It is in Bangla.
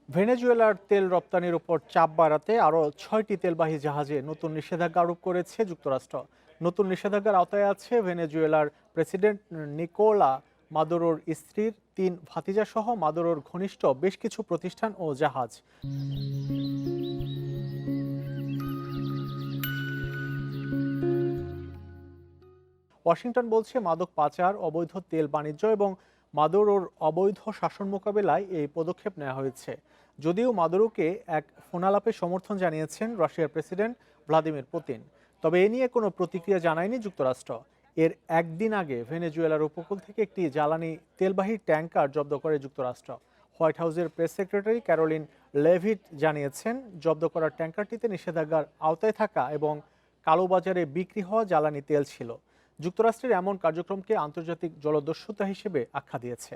ভেনেজুয়েলার তেল রপ্তানির উপর চাপ বাড়াতে আরও ৬টি তেলবাহী জাহাজে নতুন নিষেধাজ্ঞা আরোপ করেছে যুক্তরাষ্ট্র। নতুন নিষেধাজ্ঞার আওতায় আছে ভেনেজুয়েলার প্রেসিডেন্ট নিকোলা মাদুরোর স্ত্রীর ৩ ভাতিজাসহ মাদুরোর ঘনিষ্ঠ বেশ কিছু প্রতিষ্ঠান ও জাহাজ। ওয়াশিংটন বলছে মাদক পাচার, অবৈধ তেল বাণিজ্য এবং মাদুরোর অবৈধ শাসন মোকাবেলায় এই পদক্ষেপ নেওয়া হয়েছে। যদিও মাদুরোকে এক ফোনালাপে সমর্থন জানিয়েছেন রাশিয়ার প্রেসিডেন্ট ভ্লাদিমির পুতিন, তবে এ নিয়ে কোনো প্রতিক্রিয়া জানায়নি যুক্তরাষ্ট্র। এর একদিন আগে ভেনেজুয়েলার উপকূল থেকে একটি জ্বালানি তেলবাহী ট্যাঙ্কার জব্দ করে যুক্তরাষ্ট্র। হোয়াইট হাউসের প্রেস সেক্রেটারি ক্যারোলিন লেভিট জানিয়েছেন, জব্দ করা ট্যাঙ্কারটিতে নিষেধাজ্ঞার আওতায় থাকা এবং কালোবাজারে বিক্রি হওয়া জ্বালানি তেল ছিল। যুক্তরাষ্ট্রের এমন কার্যক্রমকে আন্তর্জাতিক জলদস্যুতা হিসেবে আখ্যা দিয়েছে।